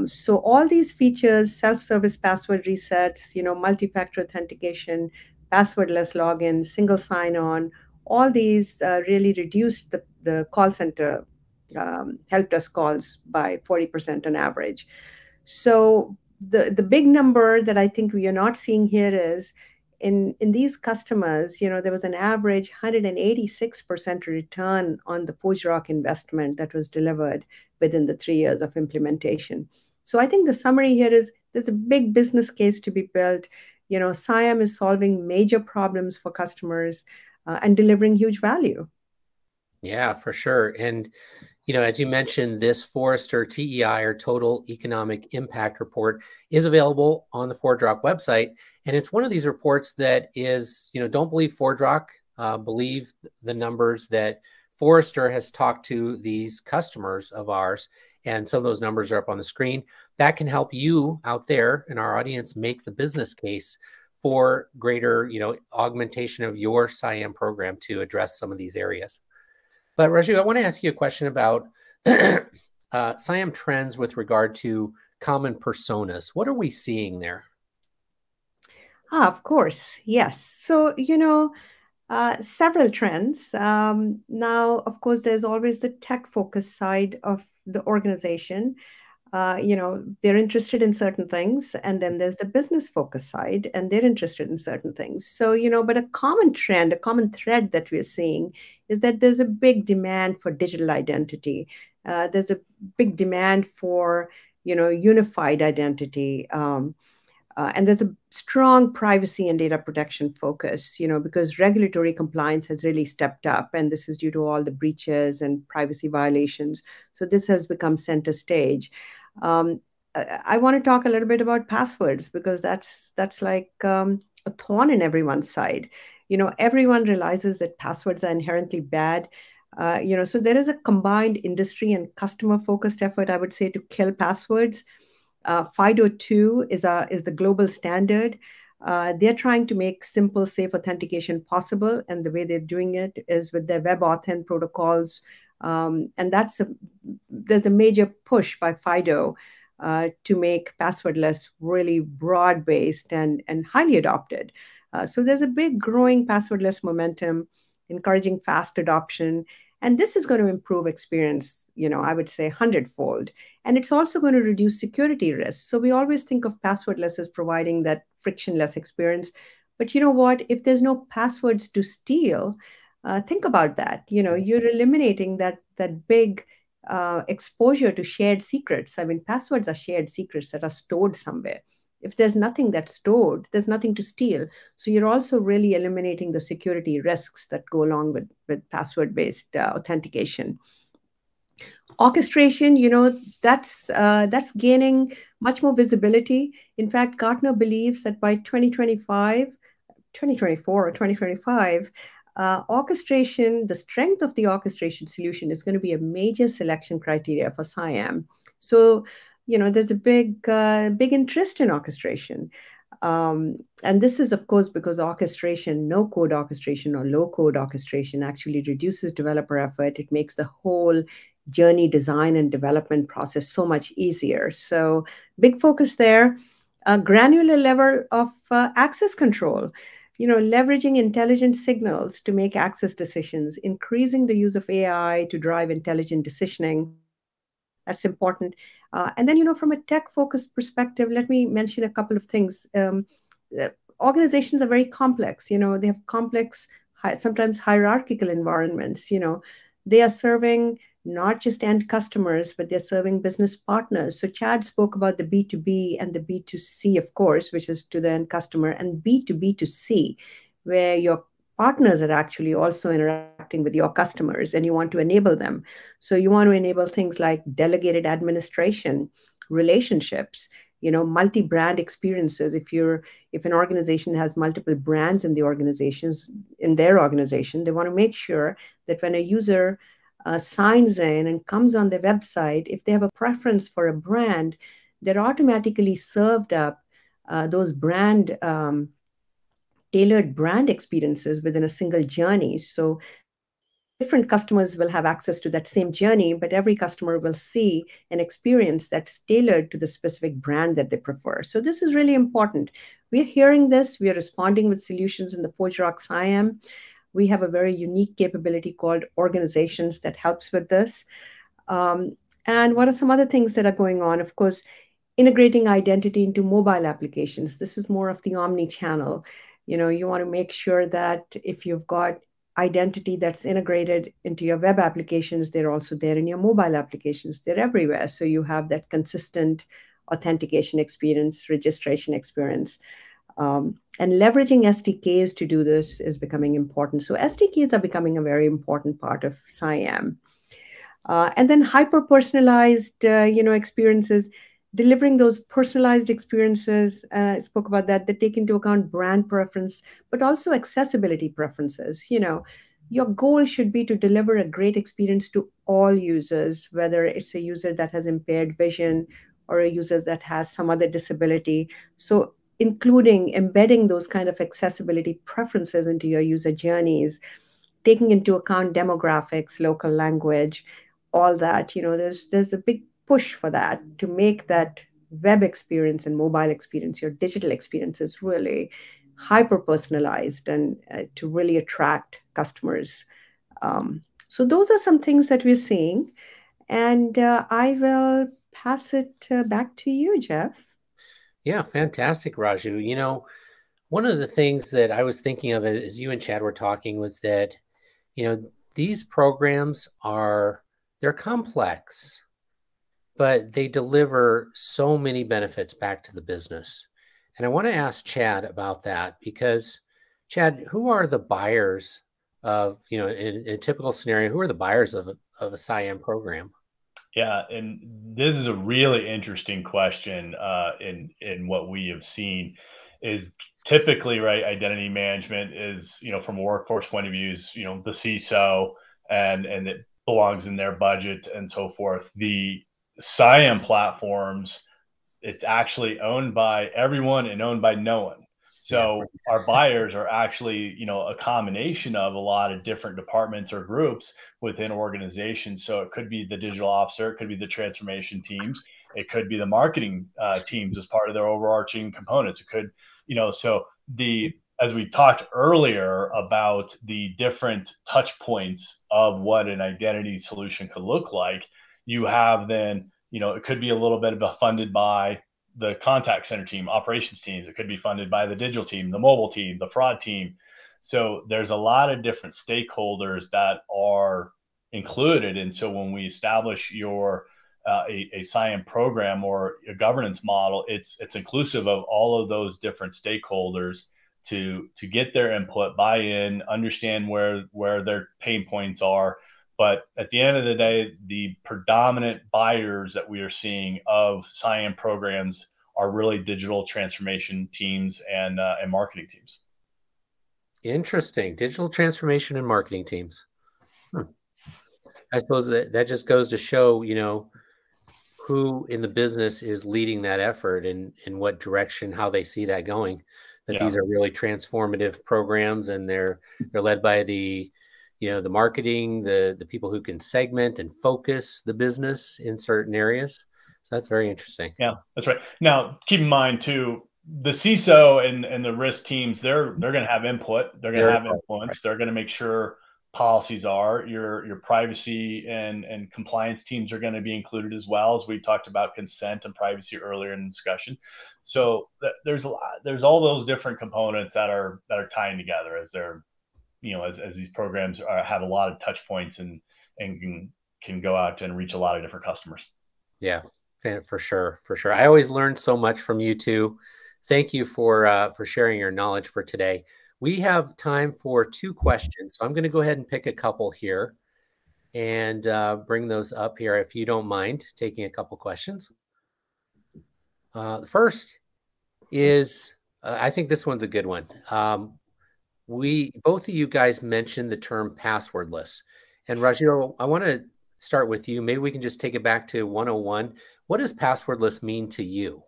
So all these features, self-service password resets, multi-factor authentication, passwordless login, single sign-on, all these really reduced the call center help desk calls by 40% on average. So the big number that I think we are not seeing here is in these customers, there was an average 186% return on the ForgeRock investment that was delivered within the 3 years of implementation. So I think the summary here is there's a big business case to be built. CIAM is solving major problems for customers and delivering huge value. Yeah, for sure. And, as you mentioned, this Forrester TEI, or Total Economic Impact Report, is available on the ForgeRock website. And it's one of these reports that is, don't believe ForgeRock, believe the numbers that Forrester has talked to these customers of ours. And some of those numbers are up on the screen. That can help you out there in our audience make the business case for greater, augmentation of your CIAM program to address some of these areas. But Raju, I want to ask you a question about CIAM trends with regard to common personas. What are we seeing there? Of course, yes. So, several trends. Now, of course, there's always the tech-focused side of the organization. They're interested in certain things, and then there's the business focus side, and they're interested in certain things. So, but a common trend, a common thread that we're seeing is that there's a big demand for digital identity. There's a big demand for, unified identity. And there's a strong privacy and data protection focus, because regulatory compliance has really stepped up, and this is due to all the breaches and privacy violations. So this has become center stage. I want to talk a little bit about passwords, because that's like a thorn in everyone's side. Everyone realizes that passwords are inherently bad. So there is a combined industry and customer-focused effort, I would say, to kill passwords. FIDO2 is the global standard. They're trying to make simple, safe authentication possible, and the way they're doing it is with their WebAuthn protocols. And there's a major push by FIDO to make passwordless really broad-based and highly adopted. So there's a big growing passwordless momentum, encouraging fast adoption. And this is going to improve experience, I would say 100-fold. And it's also going to reduce security risks. So we always think of passwordless as providing that frictionless experience. But you know what? If there's no passwords to steal, think about that. You're eliminating that big exposure to shared secrets. I mean, passwords are shared secrets that are stored somewhere. If there's nothing that's stored, there's nothing to steal. So you're also really eliminating the security risks that go along with password-based authentication. Orchestration, that's gaining much more visibility. In fact, Gartner believes that by 2024 or 2025, orchestration, the strength of the orchestration solution is going to be a major selection criteria for CIAM. So, there's a big interest in orchestration. And this is, of course, because orchestration, no-code orchestration or low-code orchestration actually reduces developer effort. It makes the whole journey design and development process so much easier. So big focus there. A granular level of access control, leveraging intelligent signals to make access decisions, increasing the use of AI to drive intelligent decisioning. That's important. And then, from a tech-focused perspective, let me mention a couple of things. Organizations are very complex. They have complex, sometimes hierarchical environments. They are serving not just end customers, but they're serving business partners. So Chad spoke about the B2B and the B2C, of course, which is to the end customer, and B2B2C, where your partners are actually also interacting with your customers and you want to enable them. So you want to enable things like delegated administration, relationships, multi-brand experiences. If an organization has multiple brands in their organization, they want to make sure that when a user signs in and comes on their website, if they have a preference for a brand, they're automatically served up those tailored brand experiences within a single journey. So different customers will have access to that same journey, but every customer will see an experience that's tailored to the specific brand that they prefer. So this is really important. We're hearing this. We are responding with solutions in the ForgeRock CIAM. We have a very unique capability called organizations that helps with this. And what are some other things that are going on? Of course, integrating identity into mobile applications. This is more of the omni-channel. You want to make sure that if you've got identity that's integrated into your web applications, they're also there in your mobile applications. They're everywhere. So you have that consistent authentication experience, registration experience. And leveraging SDKs to do this is becoming important. So SDKs are becoming a very important part of CIAM. And then hyper-personalized, experiences, delivering those personalized experiences. I spoke about that take into account brand preference, but also accessibility preferences. Your goal should be to deliver a great experience to all users, whether it's a user that has impaired vision or a user that has some other disability. So embedding those kind of accessibility preferences into your user journeys, taking into account demographics, local language, all that. There's a big push for that to make that web experience and mobile experience, your digital experiences, really hyper-personalized and to really attract customers. So those are some things that we're seeing. And I will pass it back to you, Jeff. Yeah, fantastic, Raju. One of the things that I was thinking of as you and Chad were talking was that, these programs they're complex, but they deliver so many benefits back to the business. And I want to ask Chad about that because, Chad, who are the buyers of, in a typical scenario, who are the buyers of a CIAM program? Yeah, and this is a really interesting question in what we have seen is typically, right, identity management is, from a workforce point of view, is, the CISO and it belongs in their budget and so forth. The CIAM platforms, it's actually owned by everyone and owned by no one. So our buyers are actually, a combination of a lot of different departments or groups within organizations. So it could be the digital officer, it could be the transformation teams, it could be the marketing teams as part of their overarching components. It could, so the as we talked earlier about the different touch points of what an identity solution could look like, you have then, it could be a little bit of a funded by the contact center team, operations teams. It could be funded by the digital team, the mobile team, the fraud team. So there's a lot of different stakeholders that are included. And so when we establish a CIAM program or a governance model, it's inclusive of all of those different stakeholders to get their input, buy in, understand where their pain points are. But at the end of the day, the predominant buyers that we are seeing of CIAM programs are really digital transformation teams and marketing teams. Interesting. Digital transformation and marketing teams. I suppose that just goes to show, who in the business is leading that effort and in what direction, how they see that going. That these are really transformative programs, and they're led by the marketing, the people who can segment and focus the business in certain areas. So that's very interesting. Yeah, that's right. Now, keep in mind too, the CISO and the risk teams, they're going to have input. They're going to have influence. Right. They're going to make sure policies are. Your privacy and compliance teams are going to be included, as well as we talked about consent and privacy earlier in the discussion. So there's all those different components that are tying together as they're, as these programs have a lot of touch points and can go out and reach a lot of different customers. Yeah, for sure. I always learn so much from you two. Thank you for sharing your knowledge for today. We have time for 2 questions, so I'm going to go ahead and pick a couple here and bring those up here, if you don't mind taking a couple questions. The first is, I think this one's a good one. Both of you guys mentioned the term passwordless. And Rajil, I want to start with you. Maybe we can just take it back to 101. What does passwordless mean to you?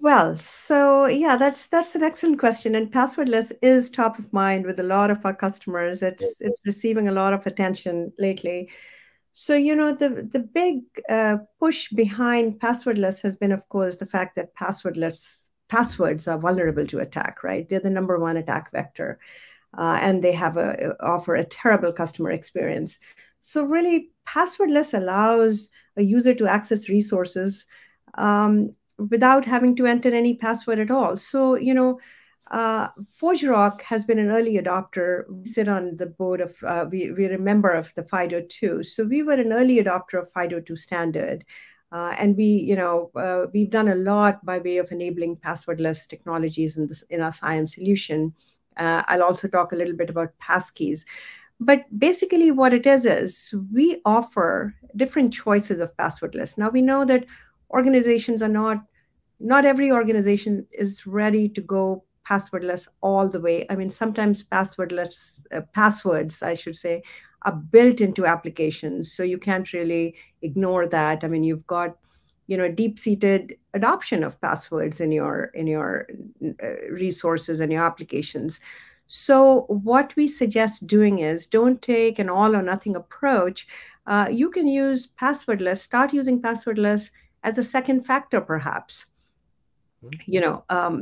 Well, so yeah, that's an excellent question. And passwordless is top of mind with a lot of our customers. It's receiving a lot of attention lately. So, the big push behind passwordless has been, of course, the fact that passwords are vulnerable to attack, right? They're the number one attack vector, and they offer a terrible customer experience. So really, passwordless allows a user to access resources without having to enter any password at all. So, ForgeRock has been an early adopter. We sit on the board of, we're a member of the FIDO2. So we were an early adopter of FIDO2 standard. And we've done a lot by way of enabling passwordless technologies in our CIAM solution. I'll also talk a little bit about passkeys. But basically what it is we offer different choices of passwordless. Now we know that organizations are not every organization is ready to go passwordless all the way. I mean, sometimes passwords, I should say, are built into applications. So you can't really ignore that. I mean, you've got, deep-seated adoption of passwords in your resources and your applications. So what we suggest doing is don't take an all or nothing approach. You can use passwordless, start using passwordless as a second factor, perhaps.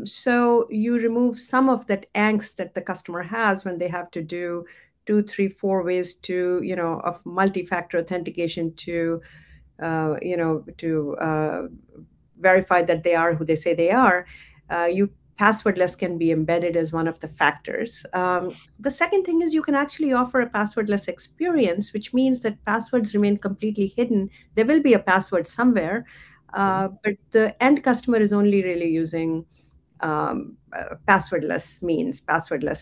So you remove some of that angst that the customer has when they have to do 2, 3, 4 ways to, of multi-factor authentication to verify that they are who they say they are. Passwordless can be embedded as one of the factors. The second thing is you can actually offer a passwordless experience, which means that passwords remain completely hidden. There will be a password somewhere, but the end customer is only really using passwordless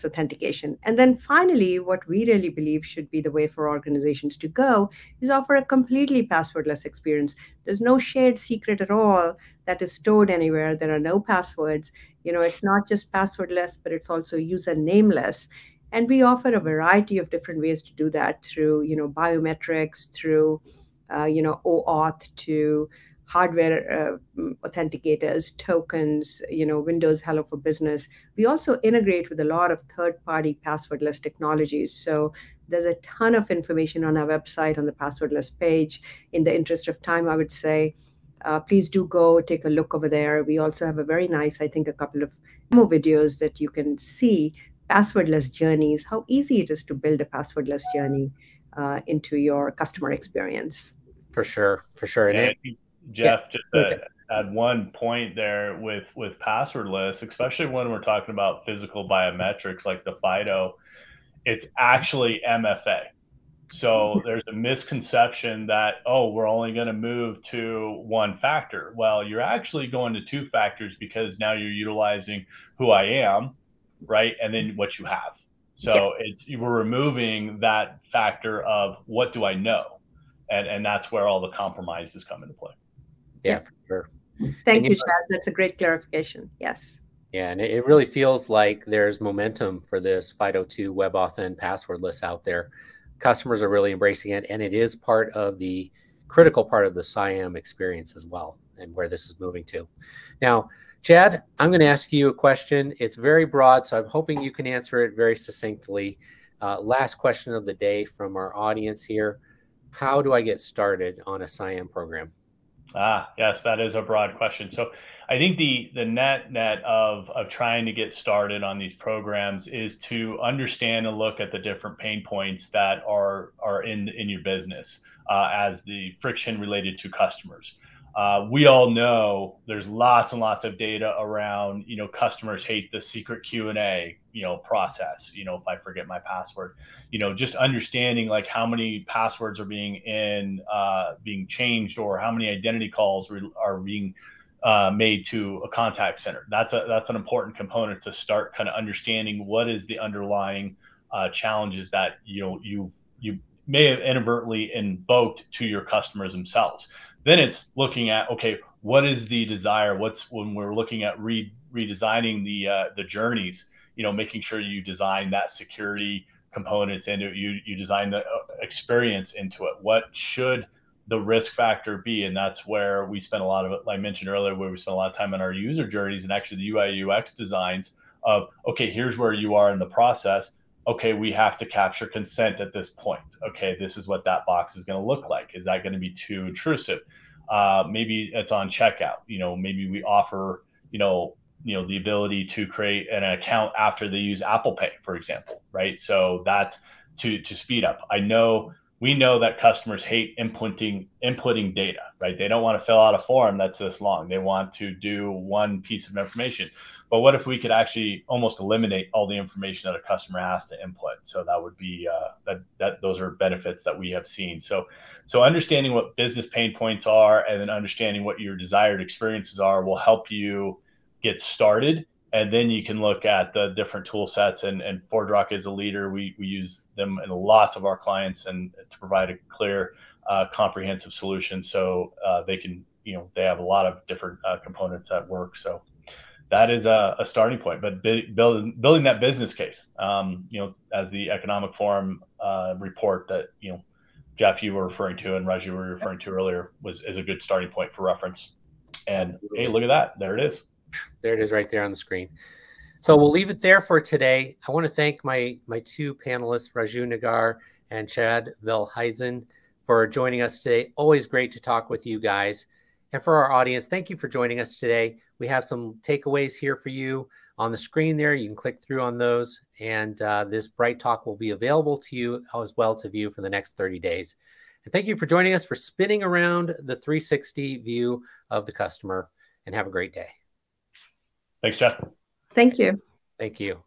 authentication. And then finally, what we really believe should be the way for organizations to go is offer a completely passwordless experience. There's no shared secret at all that is stored anywhere. There are no passwords. It's not just passwordless, but it's also user nameless. And we offer a variety of different ways to do that through, biometrics, through, OAuth, to hardware authenticators, tokens, Windows Hello for Business. We also integrate with a lot of third-party passwordless technologies. So there's a ton of information on our website on the passwordless page. In the interest of time, I would say please do go take a look over there. We also have a very nice, I think, a couple of demo videos that you can see passwordless journeys, how easy it is to build a passwordless journey into your customer experience. For sure, for sure. And Jeff, just to add one point there with passwordless, especially when we're talking about physical biometrics like the FIDO, it's actually MFA. So there's a misconception that, oh, we're only going to move to one factor. Well, you're actually going to two factors because now you're utilizing who I am, right? And then what you have. So we're removing that factor of what do I know? And that's where all the compromises come into play. Yeah, for sure. Thank you, Chad. That's a great clarification. Yes. Yeah, and it really feels like there's momentum for this FIDO2 WebAuthn passwordless out there. Customers are really embracing it, and it is part of the critical part of the CIAM experience as well, and where this is moving to. Now, Chad, I'm going to ask you a question. It's very broad, so I'm hoping you can answer it very succinctly. Last question of the day from our audience here. How do I get started on a CIAM program? Yes, that is a broad question. So I think the net of trying to get started on these programs is to understand and look at the different pain points that are in your business as the friction related to customers. We all know there's lots and lots of data around, customers hate the secret Q&A, process, if I forget my password, just understanding like how many passwords are being changed or how many identity calls are being made to a contact center. That's an important component to start kind of understanding what is the underlying challenges that, you may have inadvertently invoked to your customers themselves. Then it's looking at, okay, what is the desire? When we're looking at redesigning the journeys, making sure you design that security components into you design the experience into it. What should the risk factor be? And that's where we spend a lot of it, like I mentioned earlier, where we spend a lot of time on our user journeys and actually the UI UX designs of, okay, here's where you are in the process. Okay, we have to capture consent at this point. Okay, this is what that box is going to look like. Is that going to be too intrusive? Maybe it's on checkout. Maybe we offer, the ability to create an account after they use Apple Pay, for example, right? So that's to speed up. We know that customers hate inputting data, right? They don't want to fill out a form that's this long. They want to do one piece of information. But what if we could actually almost eliminate all the information that a customer has to input? So that would be those are benefits that we have seen. So understanding what business pain points are and then understanding what your desired experiences are will help you get started. And then you can look at the different tool sets, and ForgeRock is a leader. We use them in lots of our clients and to provide a clear, comprehensive solution. So they can, they have a lot of different components that work. So that is a starting point, but building that business case, as the Economic Forum report that, Jeff, you were referring to and Raju were referring to earlier is a good starting point for reference. And hey, look at that. There it is. There it is right there on the screen. So we'll leave it there for today. I want to thank my two panelists, Raju Nagar and Chad Velheisen, for joining us today. Always great to talk with you guys. And for our audience, thank you for joining us today. We have some takeaways here for you on the screen there. You can click through on those. And this Bright Talk will be available to you as well to view for the next 30 days. And thank you for joining us for spinning around the 360 view of the customer. And have a great day. Thanks, Jeff. Thank you. Thank you.